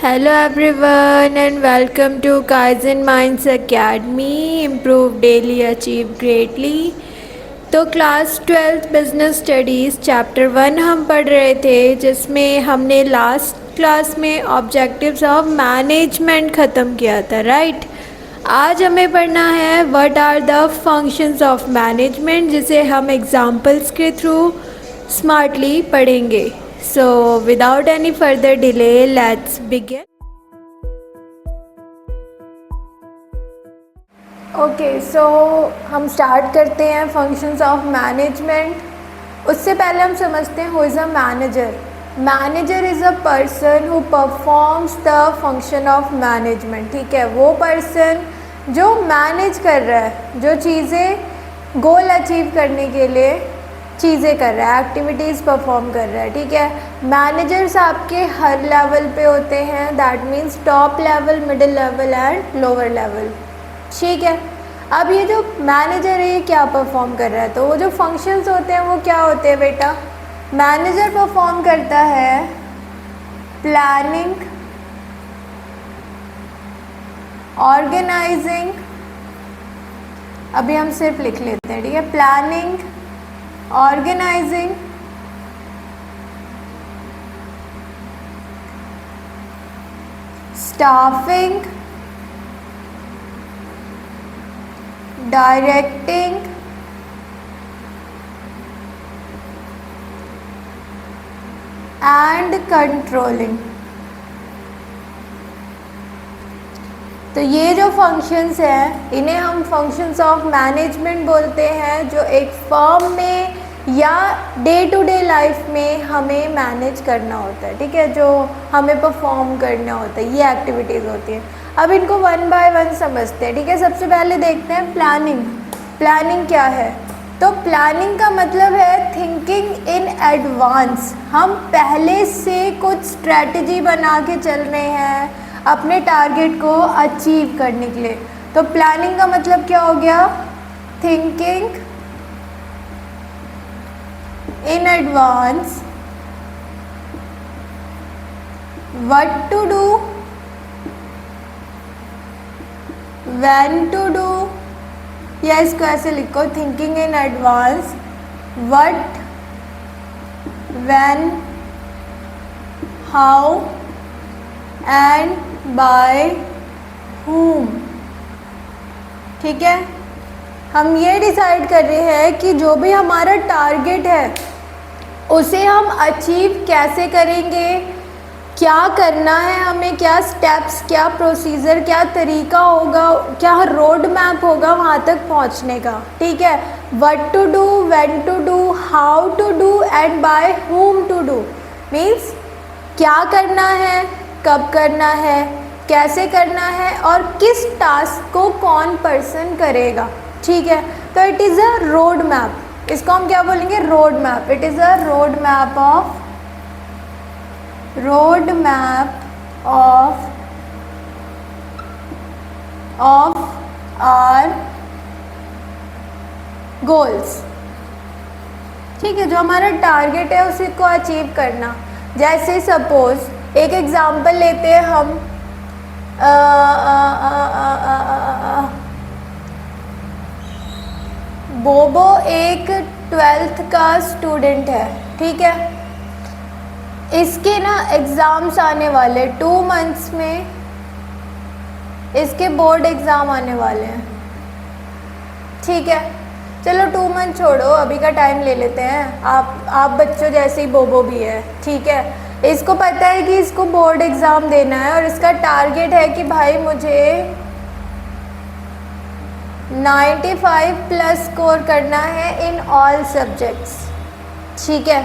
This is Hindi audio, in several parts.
Hello everyone and welcome to Kaizen Minds Academy. Improve daily, achieve greatly. तो class 12th business studies chapter 1 हम पढ़ रहे थे, जिसमें हमने लास्ट क्लास में ऑब्जेक्टिव्स ऑफ मैनेजमेंट ख़त्म किया था, राइट। आज हमें पढ़ना है what are the functions of management, जिसे हम एग्जांपल्स के थ्रू स्मार्टली पढ़ेंगे। So without any further delay let's begin. Okay, so हम स्टार्ट करते हैं फंक्शंस ऑफ मैनेजमेंट। उससे पहले हम समझते हैं who is a manager. Manager is a person who performs the function of management. ठीक है, वो पर्सन जो मैनेज कर रहा है, जो चीज़ें गोल अचीव करने के लिए चीज़ें कर रहा है, एक्टिविटीज़ परफॉर्म कर रहा है। ठीक है, मैनेजर्स आपके हर लेवल पे होते हैं, that means top level, middle level and lower level. ठीक है, अब ये जो मैनेजर है ये क्या परफॉर्म कर रहा है, तो वो जो फंक्शंस होते हैं वो क्या होते हैं बेटा। मैनेजर परफॉर्म करता है प्लानिंग, ऑर्गेनाइजिंग, अभी हम सिर्फ लिख लेते हैं, ठीक है। Planning, organising, staffing, directing, and controlling. तो ये जो फंक्शंस हैं इन्हें हम फंक्शंस ऑफ मैनेजमेंट बोलते हैं, जो एक फर्म में या डे टू डे लाइफ में हमें मैनेज करना होता है। ठीक है, जो हमें परफॉर्म करना होता है, ये एक्टिविटीज़ होती हैं। अब इनको वन बाय वन समझते हैं। ठीक है, सबसे पहले देखते हैं प्लानिंग। प्लानिंग क्या है, तो प्लानिंग का मतलब है थिंकिंग इन एडवांस। हम पहले से कुछ स्ट्रेटजी बना के चल रहे हैं अपने टारगेट को अचीव करने के लिए। तो प्लानिंग का मतलब क्या हो गया, thinking in advance, what to do, when to do, या इसको ऐसे लिखो, thinking in advance, what, when, how and by whom। ठीक है, हम ये डिसाइड कर रहे हैं कि जो भी हमारा टारगेट है उसे हम अचीव कैसे करेंगे, क्या करना है हमें, क्या स्टेप्स, क्या प्रोसीजर, क्या तरीका होगा, क्या रोड मैप होगा वहाँ तक पहुँचने का। ठीक है, what to do, when to do, how to do and by whom to do, means क्या करना है, कब करना है, कैसे करना है और किस टास्क को कौन पर्सन करेगा। ठीक है, तो it is a road map. इसको हम क्या बोलेंगे, road map. It is a road map of our goals. ठीक है, जो हमारा टारगेट है उसी को अचीव करना। जैसे सपोज एक एग्जांपल लेते हैं हम, बोबो एक 12th का स्टूडेंट है। ठीक है, इसके ना एग्ज़ाम्स आने वाले 2 मंथ्स में, इसके बोर्ड एग्ज़ाम आने वाले हैं। ठीक है, चलो 2 मंथ छोड़ो, अभी का टाइम ले लेते हैं। आप बच्चों जैसे ही बोबो भी है। ठीक है, इसको पता है कि इसको बोर्ड एग्ज़ाम देना है और इसका टारगेट है कि भाई मुझे 95 प्लस स्कोर करना है इन ऑल सब्जेक्ट्स। ठीक है,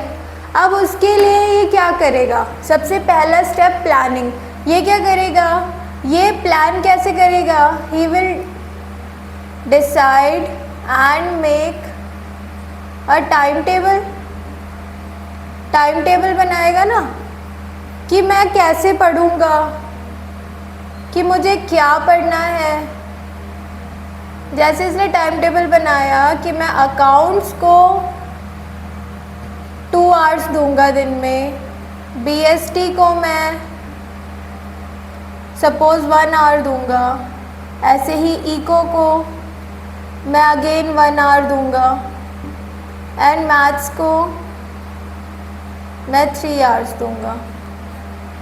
अब उसके लिए ये क्या करेगा, सबसे पहला स्टेप प्लानिंग। ये क्या करेगा, ये प्लान कैसे करेगा, he will decide and make a time table. Time table बनाएगा ना कि मैं कैसे पढ़ूँगा, कि मुझे क्या पढ़ना है। जैसे इसने टाइम टेबल बनाया कि मैं अकाउंट्स को 2 आवर्स दूंगा दिन में, बीएसटी को मैं सपोज़ 1 आवर दूंगा, ऐसे ही इको को मैं अगेन 1 आवर दूंगा, एंड मैथ्स को मैं 3 आवर्स दूंगा।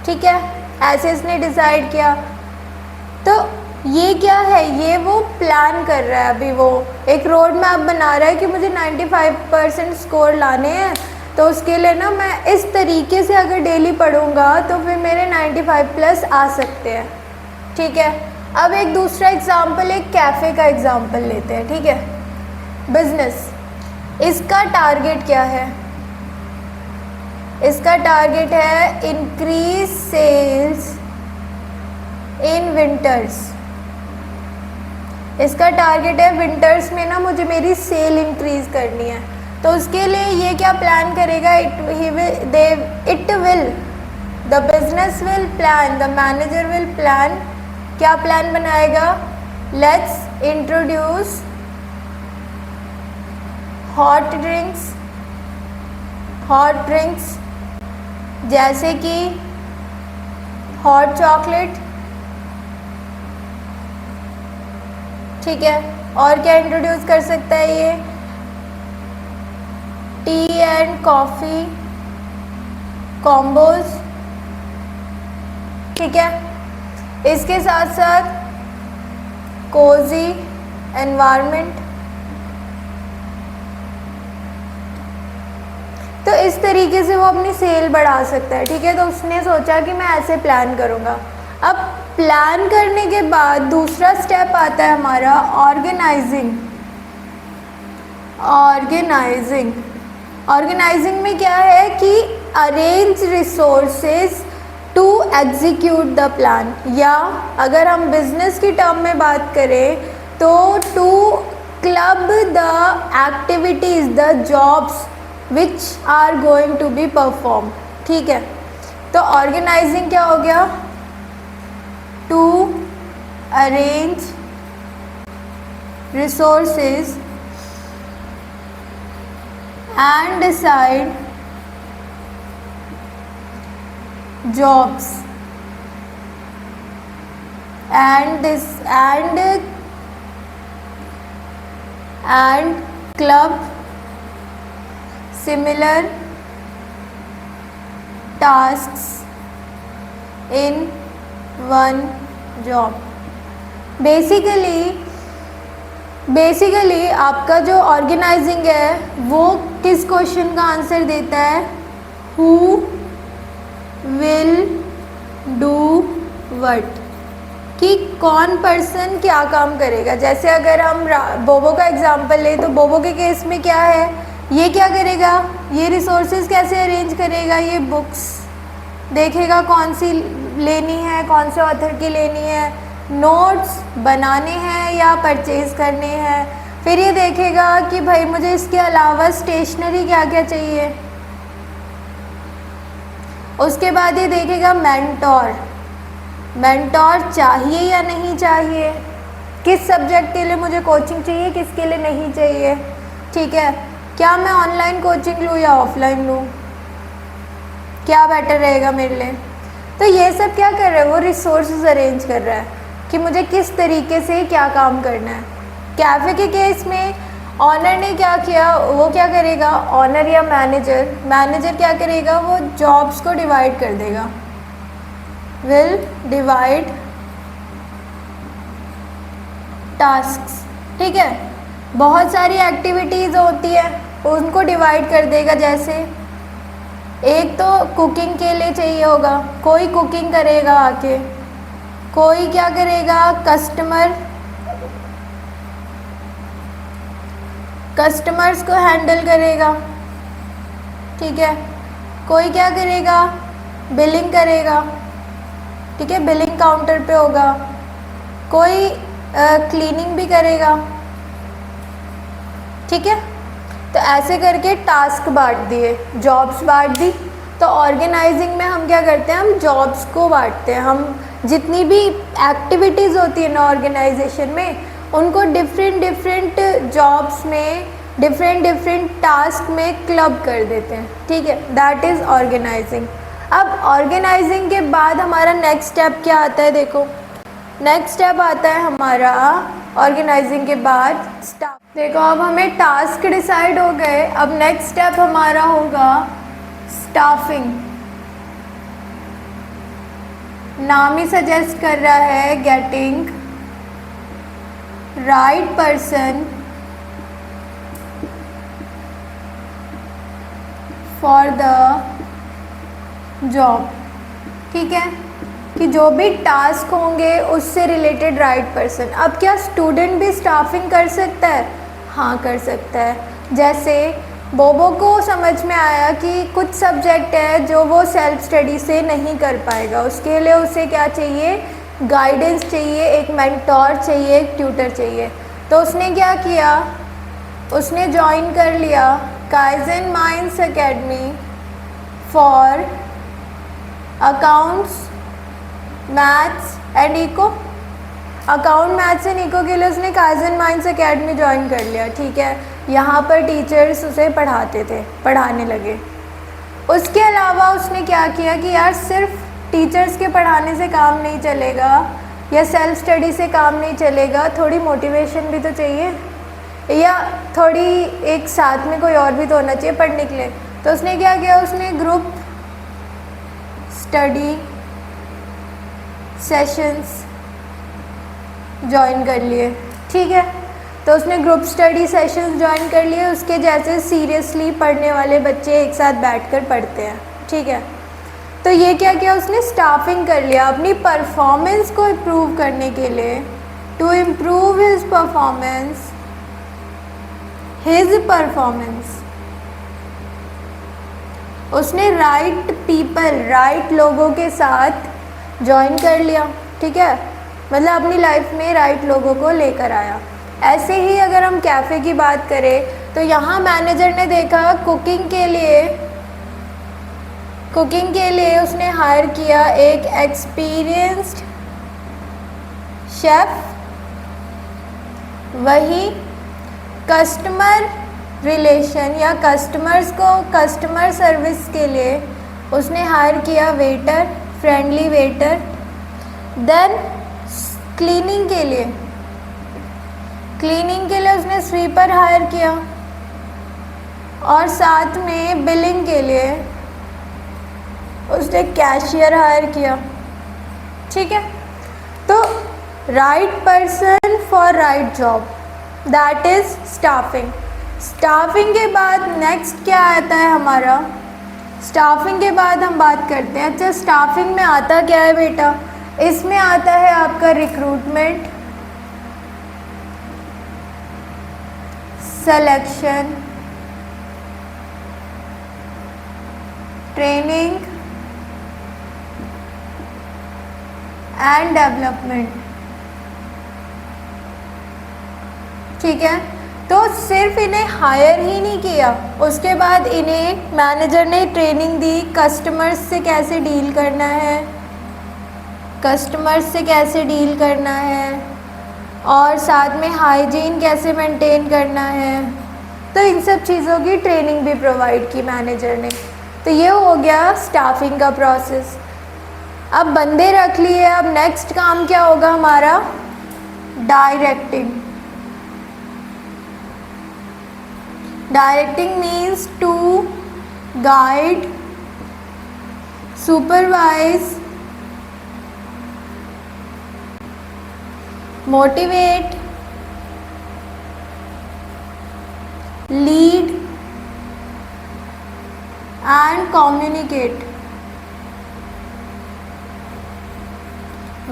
ठीक है, ऐसे इसने डिसाइड किया। तो ये क्या है, ये वो प्लान कर रहा है, अभी वो एक रोड मैप बना रहा है कि मुझे 95% स्कोर लाने हैं, तो उसके लिए ना मैं इस तरीके से अगर डेली पढ़ूंगा तो फिर मेरे 95 प्लस आ सकते हैं। ठीक है, अब एक दूसरा एग्जाम्पल, एक कैफ़े का एग्जाम्पल लेते हैं। ठीक है, बिजनेस, इसका टारगेट क्या है? इसका टारगेट है इंक्रीज सेल्स इन विंटर्स। इसका टारगेट है विंटर्स में ना मुझे मेरी सेल इंक्रीज करनी है। तो उसके लिए ये क्या प्लान करेगा? The business will plan, the manager will plan. क्या प्लान बनाएगा? लेट्स इंट्रोड्यूस हॉट ड्रिंक्स जैसे कि हॉट चॉकलेट। ठीक है, और क्या इंट्रोड्यूस कर सकता है ये? T and coffee combos. ठीक है, इसके साथ साथ कोजी एनवायरनमेंट। तो इस तरीके से वो अपनी सेल बढ़ा सकता है। ठीक है, तो उसने सोचा कि मैं ऐसे प्लान करूँगा। अब प्लान करने के बाद दूसरा स्टेप आता है हमारा ऑर्गेनाइजिंग में क्या है कि arrange resources to execute the plan, या अगर हम बिजनेस की टर्म में बात करें तो to club the activities, the jobs which are going to be perform. ठीक है, तो ऑर्गेनाइजिंग क्या हो गया? To arrange resources and decide jobs and club similar tasks in one job। Basically आपका जो ऑर्गेनाइजिंग है वो किस क्वेश्चन का आंसर देता है? हु विल डू वट, कि कौन पर्सन क्या काम करेगा। जैसे अगर हम बोबो का एग्जांपल ले तो बोबो के केस में क्या है, ये क्या करेगा? ये रिसोर्सेज कैसे अरेंज करेगा? ये बुक्स देखेगा कौन सी लेनी है, कौन से ऑथर की लेनी है, नोट्स बनाने हैं या परचेज़ करने हैं। फिर ये देखेगा कि भाई मुझे इसके अलावा स्टेशनरी क्या क्या चाहिए। उसके बाद ये देखेगा मेंटोर चाहिए या नहीं चाहिए, किस सब्जेक्ट के लिए मुझे कोचिंग चाहिए, किसके लिए नहीं चाहिए। ठीक है, क्या मैं ऑनलाइन कोचिंग लूँ या ऑफलाइन लूँ, क्या बेटर रहेगा मेरे लिए। तो ये सब क्या कर रहा है? वो रिसोर्सेज अरेंज कर रहा है कि मुझे किस तरीके से क्या काम करना है। कैफ़े के केस में ऑनर ने क्या किया, वो क्या करेगा? ऑनर या मैनेजर क्या करेगा? वो जॉब्स को डिवाइड कर देगा, विल डिवाइड टास्क्स। ठीक है, बहुत सारी एक्टिविटीज़ होती है उनको डिवाइड कर देगा। जैसे एक तो कुकिंग के लिए चाहिए होगा, कोई कुकिंग करेगा आके, कोई क्या करेगा? कस्टमर्स को हैंडल करेगा। ठीक है, कोई क्या करेगा? बिलिंग करेगा। ठीक है, बिलिंग काउंटर पे होगा। कोई क्लीनिंग भी करेगा। ठीक है, तो ऐसे करके टास्क बांट दिए, जॉब्स बांट दी। तो ऑर्गेनाइजिंग में हम क्या करते हैं? हम जॉब्स को बांटते हैं। हम जितनी भी एक्टिविटीज़ होती है ना ऑर्गेनाइजेशन में, उनको डिफरेंट जॉब्स में, डिफरेंट टास्क में क्लब कर देते हैं। ठीक है, दैट इज़ ऑर्गेनाइजिंग। अब ऑर्गेनाइजिंग के बाद हमारा नेक्स्ट स्टेप क्या आता है? देखो नेक्स्ट स्टेप आता है हमारा ऑर्गेनाइजिंग के बाद स्टाफ। देखो अब हमें टास्क डिसाइड हो गए, अब नेक्स्ट स्टेप हमारा होगा स्टाफिंग। नाम ही सजेस्ट कर रहा है getting right person for the job. ठीक है, कि जो भी टास्क होंगे उससे रिलेटेड राइट पर्सन। अब क्या स्टूडेंट भी स्टाफिंग कर सकता है? हाँ कर सकता है। जैसे बोबो को समझ में आया कि कुछ सब्जेक्ट है जो वो सेल्फ स्टडी से नहीं कर पाएगा, उसके लिए उसे क्या चाहिए? गाइडेंस चाहिए, एक मेंटोर चाहिए, एक ट्यूटर चाहिए। तो उसने क्या किया? उसने ज्वाइन कर लिया Kaizen Minds Academy for accounts maths and eco. Account maths and eco के लिए उसने काइजन माइंड्स एकेडमी ज्वाइन कर लिया। ठीक है, यहाँ पर टीचर्स उसे पढ़ाने लगे। उसके अलावा उसने क्या किया कि यार सिर्फ टीचर्स के पढ़ाने से काम नहीं चलेगा या सेल्फ स्टडी से काम नहीं चलेगा, थोड़ी मोटिवेशन भी तो चाहिए, या थोड़ी एक साथ में कोई और भी तो होना चाहिए पढ़ने के लिए। तो उसने क्या किया? उसने ग्रुप स्टडी सेशंस ज्वाइन कर लिए। ठीक है, तो उसने ग्रुप स्टडी सेशंस ज्वाइन कर लिए, उसके जैसे सीरियसली पढ़ने वाले बच्चे एक साथ बैठकर पढ़ते हैं। ठीक है, तो ये क्या किया? उसने स्टाफिंग कर लिया अपनी परफॉर्मेंस को इम्प्रूव करने के लिए। टू इम्प्रूव हिज परफॉर्मेंस उसने राइट पीपल, राइट लोगों के साथ ज्वाइन कर लिया। ठीक है, मतलब अपनी लाइफ में राइट लोगों को लेकर आया। ऐसे ही अगर हम कैफ़े की बात करें तो यहाँ मैनेजर ने देखा कुकिंग के लिए उसने हायर किया एक एक्सपीरियंस्ड शेफ। वही कस्टमर रिलेशन या कस्टमर्स को कस्टमर सर्विस के लिए उसने हायर किया waiter, friendly waiter. Then cleaning के लिए उसने स्वीपर हायर किया, और साथ में बिलिंग के लिए उसने कैशियर हायर किया। ठीक है, तो right person for right job, that is staffing. Staffing के बाद नेक्स्ट क्या आता है हमारा? स्टाफिंग के बाद हम बात करते हैं, अच्छा स्टाफिंग में आता क्या है बेटा? इसमें आता है आपका recruitment, selection, training and development. ठीक है, तो सिर्फ इन्हें हायर ही नहीं किया, उसके बाद इन्हें मैनेजर ने ट्रेनिंग दी कस्टमर्स से कैसे डील करना है और साथ में हाइजीन कैसे मेंटेन करना है। तो इन सब चीज़ों की ट्रेनिंग भी प्रोवाइड की मैनेजर ने। तो ये हो गया स्टाफिंग का प्रोसेस। अब बंदे रख लिए, अब नेक्स्ट काम क्या होगा हमारा? Directing means to guide, supervise, motivate, lead and communicate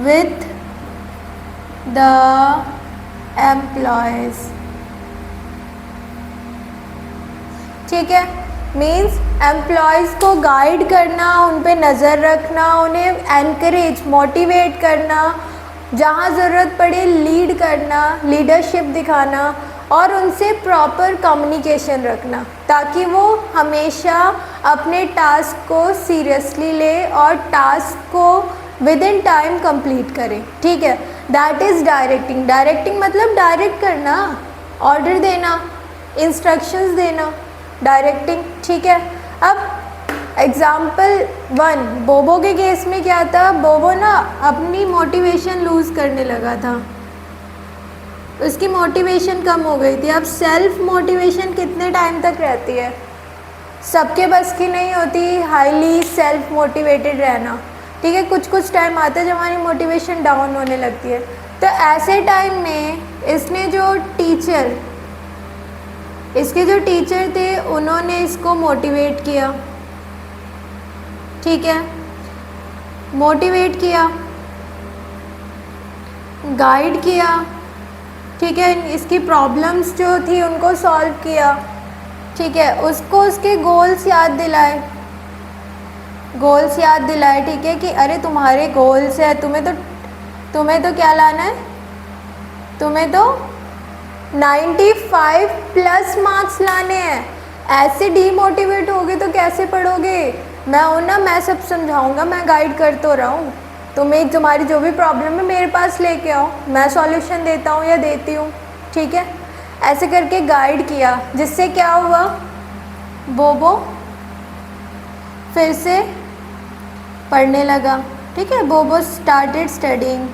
with the employees। ठीक है, मीन्स एम्प्लॉयज़ को गाइड करना, उन पे नज़र रखना, उन्हें एनकरेज, मोटिवेट करना, जहाँ ज़रूरत पड़े लीड करना, लीडरशिप दिखाना, और उनसे प्रॉपर कम्युनिकेशन रखना ताकि वो हमेशा अपने टास्क को सीरियसली ले और टास्क को विद इन टाइम कंप्लीट करें। ठीक है, दैट इज़ डायरेक्टिंग। डायरेक्टिंग मतलब डायरेक्ट करना, ऑर्डर देना, इंस्ट्रक्शंस देना, डायरेक्टिंग। ठीक है, अब एग्ज़ाम्पल 1, बोबो के केस में क्या था, बोबो ना अपनी मोटिवेशन लूज़ करने लगा था, उसकी मोटिवेशन कम हो गई थी। अब सेल्फ मोटिवेशन कितने टाइम तक रहती है, सबके बस की नहीं होती हाईली सेल्फ मोटिवेटेड रहना, ठीक है। कुछ कुछ टाइम आता है जब हमारी मोटिवेशन डाउन होने लगती है। तो ऐसे टाइम में इसके जो टीचर थे उन्होंने इसको मोटिवेट किया, ठीक है, मोटिवेट किया, गाइड किया, ठीक है, इसकी प्रॉब्लम्स जो थी उनको सॉल्व किया, ठीक है, उसको उसके गोल्स याद दिलाए, ठीक है, कि अरे तुम्हारे गोल्स है, तुम्हें तो क्या लाना है, तुम्हें तो 95 प्लस मार्क्स लाने हैं। ऐसे डीमोटिवेट होगे तो कैसे पढ़ोगे। मैं सब समझाऊंगा, मैं गाइड कर तो रहा हूँ, तुम्हारी जो भी प्रॉब्लम है मेरे पास लेके आओ, मैं सॉल्यूशन देता हूँ या देती हूँ, ठीक है। ऐसे करके गाइड किया, जिससे क्या हुआ, बोबो फिर से पढ़ने लगा, ठीक है। बोबो स्टार्टेड स्टडीइंग,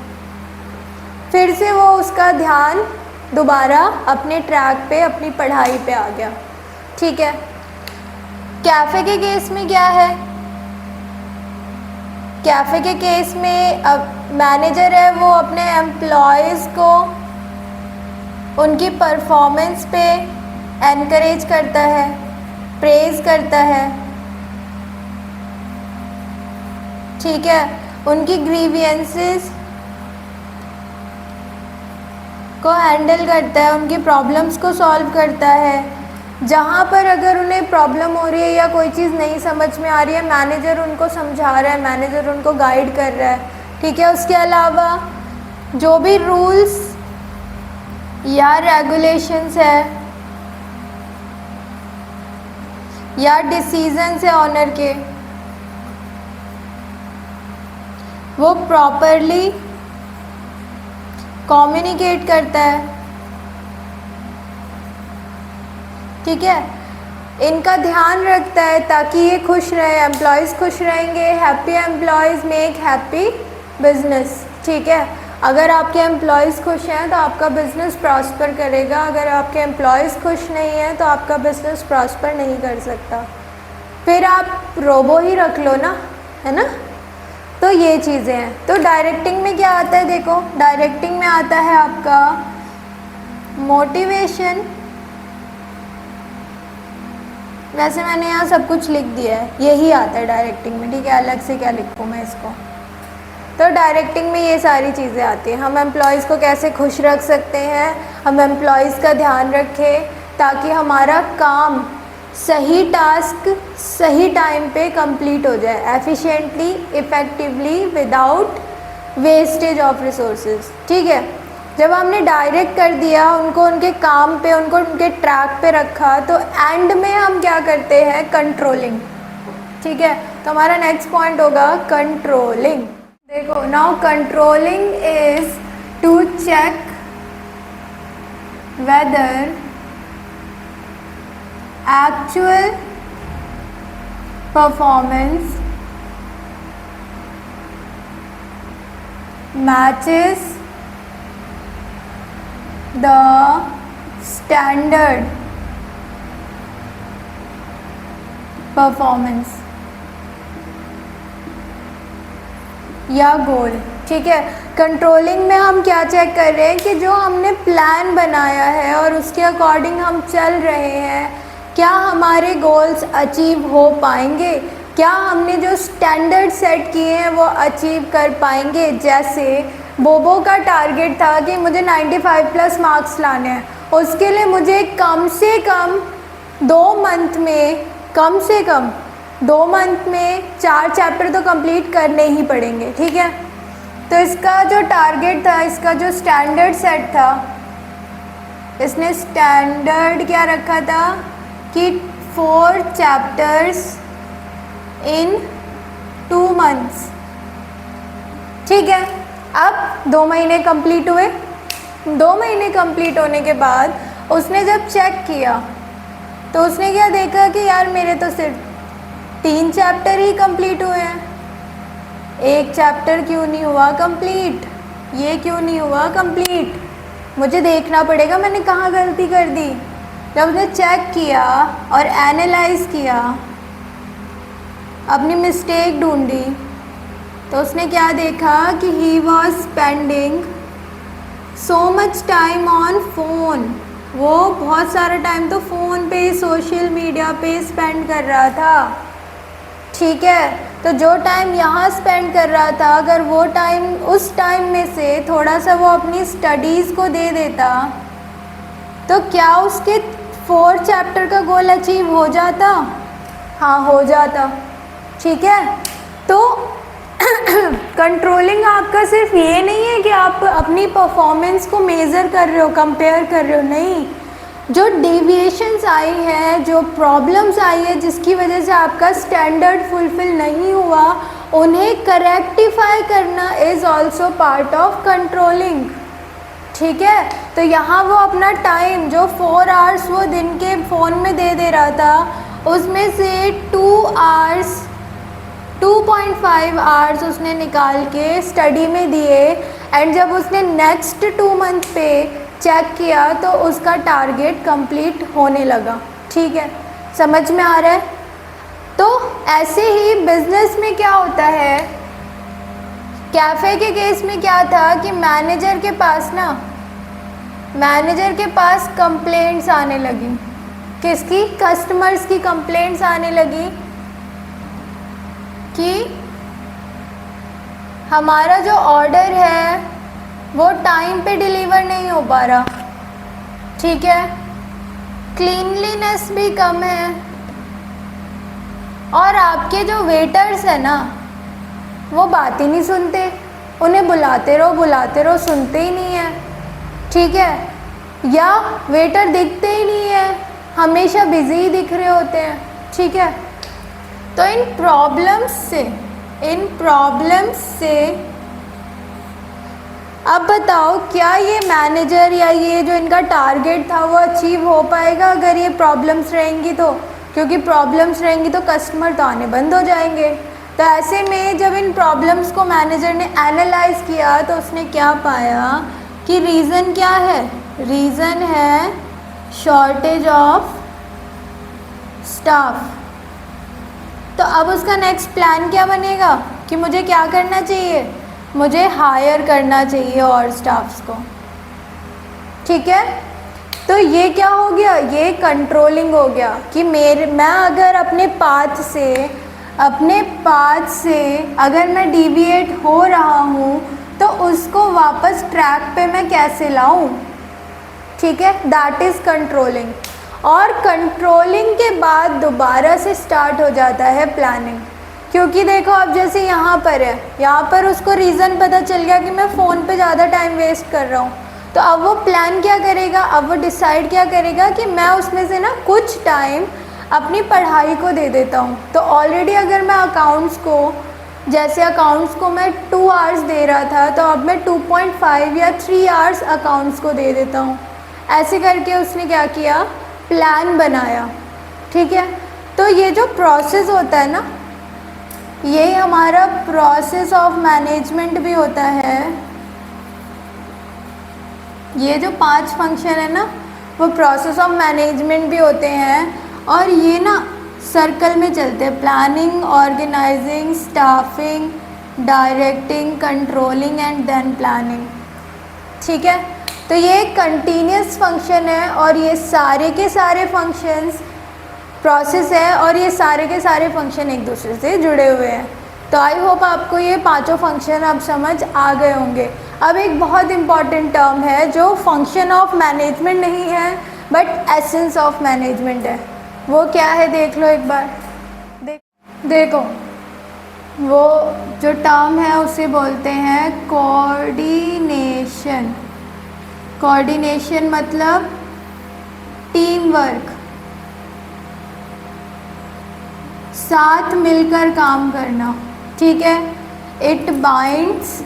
फिर से वो उसका ध्यान दोबारा अपने ट्रैक पे, अपनी पढ़ाई पे आ गया, ठीक है। कैफ़े के केस में क्या है, कैफ़े के केस में अब मैनेजर है वो अपने एम्प्लॉयज़ को उनकी परफॉर्मेंस पे एनकरेज करता है, प्रेज़ करता है, ठीक है, उनकी ग्रीवियंसेस को हैंडल करता है, उनकी प्रॉब्लम्स को सॉल्व करता है। जहाँ पर अगर उन्हें प्रॉब्लम हो रही है या कोई चीज़ नहीं समझ में आ रही है, मैनेजर उनको समझा रहा है, मैनेजर उनको गाइड कर रहा है, ठीक है। उसके अलावा जो भी रूल्स या रेगुलेशंस है या डिसीजंस है ऑनर के, वो प्रॉपरली कम्युनिकेट करता है, ठीक है, इनका ध्यान रखता है ताकि ये खुश रहे, एम्प्लॉयज़ खुश रहेंगे। Happy employees make happy business, ठीक है। अगर आपके एम्प्लॉयज़ खुश हैं तो आपका बिज़नेस प्रॉस्पर करेगा, अगर आपके एम्प्लॉयज़ खुश नहीं हैं तो आपका बिज़नेस प्रॉस्पर नहीं कर सकता। फिर आप रोबो ही रख लो ना, है ना। तो ये चीज़ें हैं। तो डायरेक्टिंग में क्या आता है, देखो डायरेक्टिंग में आता है आपका मोटिवेशन, वैसे मैंने यहाँ सब कुछ लिख दिया है, यही आता है डायरेक्टिंग में, ठीक है, अलग से क्या लिखूँ मैं इसको। तो डायरेक्टिंग में ये सारी चीज़ें आती हैं, हम एम्प्लॉयज़ को कैसे खुश रख सकते हैं, हम एम्प्लॉयज़ का ध्यान रखें ताकि हमारा काम सही टास्क सही टाइम पे कंप्लीट हो जाए, efficiently, effectively, without wastage of resources, ठीक है। जब हमने डायरेक्ट कर दिया उनको, उनके काम पे, उनको उनके ट्रैक पे रखा, तो एंड में हम क्या करते हैं, कंट्रोलिंग, ठीक है। तो हमारा नेक्स्ट पॉइंट होगा कंट्रोलिंग। देखो, now controlling is to check whether actual performance matches the standard performance या गोल, ठीक है। कंट्रोलिंग में हम क्या चेक कर रहे हैं कि जो हमने प्लान बनाया है और उसके अकॉर्डिंग हम चल रहे हैं, क्या हमारे गोल्स अचीव हो पाएंगे, क्या हमने जो स्टैंडर्ड सेट किए हैं वो अचीव कर पाएंगे। जैसे बोबो का टारगेट था कि मुझे 95 प्लस मार्क्स लाने हैं, उसके लिए मुझे कम से कम 2 मंथ में 4 चैप्टर तो कंप्लीट करने ही पड़ेंगे, ठीक है। तो इसका जो टारगेट था, इसका जो स्टैंडर्ड सेट था, इसने स्टैंडर्ड क्या रखा था कि 4 चैप्टर्स इन 2 मंथ्स, ठीक है। अब 2 महीने कंप्लीट हुए, 2 महीने कंप्लीट होने के बाद उसने जब चेक किया तो उसने क्या देखा कि यार मेरे तो सिर्फ 3 चैप्टर ही कंप्लीट हुए हैं, एक चैप्टर क्यों नहीं हुआ कंप्लीट, ये क्यों नहीं हुआ कंप्लीट? मुझे देखना पड़ेगा मैंने कहाँ गलती कर दी। जब उसने चेक किया और एनालाइज किया, अपनी मिस्टेक ढूंढी, तो उसने क्या देखा कि he was spending so much time on phone. वो बहुत सारा टाइम तो फ़ोन पे, सोशल मीडिया पे स्पेंड कर रहा था। ठीक है, तो जो टाइम यहाँ स्पेंड कर रहा था, अगर वो टाइम, उस टाइम में से थोड़ा सा वो अपनी स्टडीज़ को दे देता, तो क्या उसके 4 चैप्टर का गोल अचीव हो जाता? हाँ, हो जाता। ठीक है, तो कंट्रोलिंग आपका सिर्फ ये नहीं है कि आप अपनी परफॉर्मेंस को मेज़र कर रहे हो, कंपेयर कर रहे हो, नहीं। जो डेविएशंस आई है, जो प्रॉब्लम्स आई है जिसकी वजह से आपका स्टैंडर्ड फुलफिल नहीं हुआ, उन्हें करेक्टिफाई करना is also part of controlling. ठीक है, तो यहाँ वो अपना टाइम जो 4 आवर्स वो दिन के फ़ोन में दे रहा था, उसमें से 2.5 आवर्स उसने निकाल के स्टडी में दिए, एंड जब उसने नेक्स्ट 2 मंथ पे चेक किया तो उसका टारगेट कंप्लीट होने लगा। ठीक है, समझ में आ रहा है? तो ऐसे ही बिजनेस में क्या होता है, कैफ़े के केस में क्या था कि मैनेजर के पास कंप्लेंट्स आने लगी। किसकी? कस्टमर्स की कंप्लेंट्स आने लगी कि हमारा जो ऑर्डर है वो टाइम पे डिलीवर नहीं हो पा रहा। ठीक है, क्लीनलीनेस भी कम है, और आपके जो वेटर्स हैं ना, वो बात ही नहीं सुनते, उन्हें बुलाते रहो सुनते ही नहीं है। ठीक है, या वेटर दिखते ही नहीं है, हमेशा बिजी ही दिख रहे होते हैं। ठीक है, तो इन प्रॉब्लम्स से अब बताओ, क्या ये मैनेजर या ये जो इनका टारगेट था वो अचीव हो पाएगा अगर ये प्रॉब्लम्स रहेंगी तो? क्योंकि प्रॉब्लम्स रहेंगी तो कस्टमर तो आने बंद हो जाएंगे। तो ऐसे में जब इन प्रॉब्लम्स को मैनेजर ने एनालाइज किया तो उसने क्या पाया कि रीज़न क्या है? रीज़न है शॉर्टेज ऑफ स्टाफ। तो अब उसका नेक्स्ट प्लान क्या बनेगा कि मुझे क्या करना चाहिए? मुझे हायर करना चाहिए और स्टाफ्स को। ठीक है, तो ये क्या हो गया? ये कंट्रोलिंग हो गया कि मैं अगर अपने पाथ से अगर मैं डिविएट हो रहा हूँ तो उसको वापस ट्रैक पे मैं कैसे लाऊं? ठीक है, दैट इज़ कंट्रोलिंग। और कंट्रोलिंग के बाद दोबारा से स्टार्ट हो जाता है प्लानिंग। क्योंकि देखो, अब जैसे यहाँ पर उसको रीज़न पता चल गया कि मैं फ़ोन पे ज़्यादा टाइम वेस्ट कर रहा हूँ, तो अब वो प्लान क्या करेगा? अब वो डिसाइड क्या करेगा कि मैं उसमें से ना कुछ टाइम अपनी पढ़ाई को दे देता हूँ। तो ऑलरेडी अगर मैं अकाउंट्स को मैं 2 आवर्स दे रहा था, तो अब मैं 2.5 या 3 आवर्स अकाउंट्स को दे देता हूँ। ऐसे करके उसने क्या किया? प्लान बनाया। ठीक है, तो ये जो प्रोसेस होता है ना, ये हमारा प्रोसेस ऑफ मैनेजमेंट भी होता है। ये जो 5 फंक्शन है ना, वो प्रोसेस ऑफ मैनेजमेंट भी होते हैं, और ये ना सर्कल में चलते हैं: planning, organising, staffing, directing, controlling and then planning. ठीक है, तो ये एक कंटिन्यूस फंक्शन है, और ये सारे के सारे फंक्शंस प्रोसेस है, और ये सारे के सारे फंक्शन एक दूसरे से जुड़े हुए हैं। तो आई होप आपको ये 5 फंक्शन अब समझ आ गए होंगे। अब एक बहुत इम्पॉर्टेंट टर्म है जो फंक्शन ऑफ मैनेजमेंट नहीं है बट एसेंस ऑफ मैनेजमेंट है। वो क्या है देख लो एक बार। देखो, वो जो टर्म है उसे बोलते हैं कोऑर्डिनेशन। कोऑर्डिनेशन मतलब टीम वर्क, साथ मिलकर काम करना। ठीक है, it binds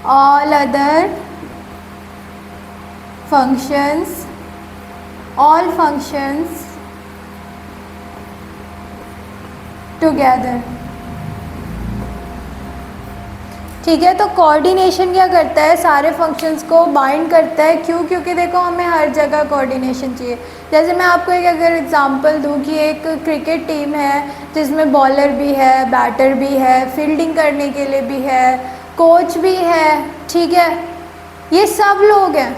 all other functions, all functions together. ठीक है, तो कोऑर्डिनेशन क्या करता है, सारे फंक्शंस को बाइंड करता है। क्यों? क्योंकि देखो हमें हर जगह कोऑर्डिनेशन चाहिए। जैसे मैं आपको एक अगर एग्जांपल दूं कि एक क्रिकेट टीम है जिसमें बॉलर भी है, बैटर भी है, फील्डिंग करने के लिए भी है, कोच भी है, ठीक है, ये सब लोग हैं।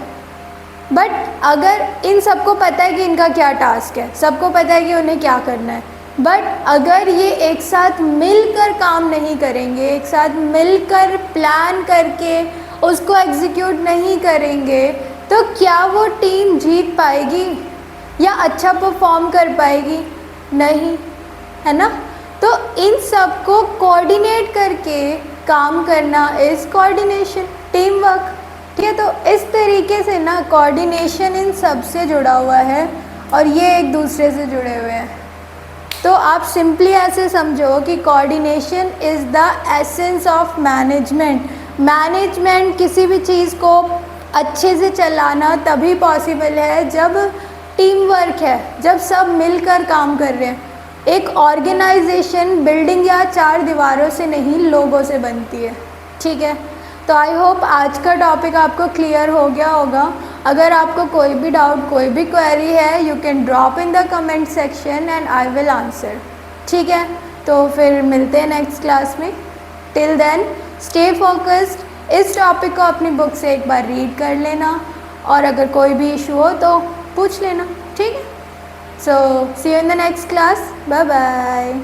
बट अगर इन सबको पता है कि इनका क्या टास्क है, सबको पता है कि उन्हें क्या करना है, बट अगर ये एक साथ मिलकर काम नहीं करेंगे, एक साथ मिलकर प्लान करके उसको एग्जीक्यूट नहीं करेंगे, तो क्या वो टीम जीत पाएगी या अच्छा परफॉर्म कर पाएगी? नहीं, है ना। तो इन सब को कोऑर्डिनेट करके काम करना इज़ कोऑर्डिनेशन, टीम वर्क। ठीक है, तो इस तरीके से ना कोऑर्डिनेशन इन सब से जुड़ा हुआ है और ये एक दूसरे से जुड़े हुए हैं। तो आप सिंपली ऐसे समझो कि coordination is the essence of management. Management किसी भी चीज़ को अच्छे से चलाना तभी पॉसिबल है जब टीम वर्क है, जब सब मिलकर काम कर रहे हैं। एक ऑर्गेनाइजेशन बिल्डिंग या चार दीवारों से नहीं, लोगों से बनती है। ठीक है, तो आई होप आज का टॉपिक आपको क्लियर हो गया होगा। अगर आपको कोई भी डाउट, कोई भी क्वेरी है, you can drop in the comment section and I will answer. ठीक है, तो फिर मिलते हैं नेक्स्ट क्लास में। Till then stay focused. इस टॉपिक को अपनी बुक से एक बार रीड कर लेना और अगर कोई भी इशू हो तो पूछ लेना। ठीक है, so see you in the next class. Bye bye.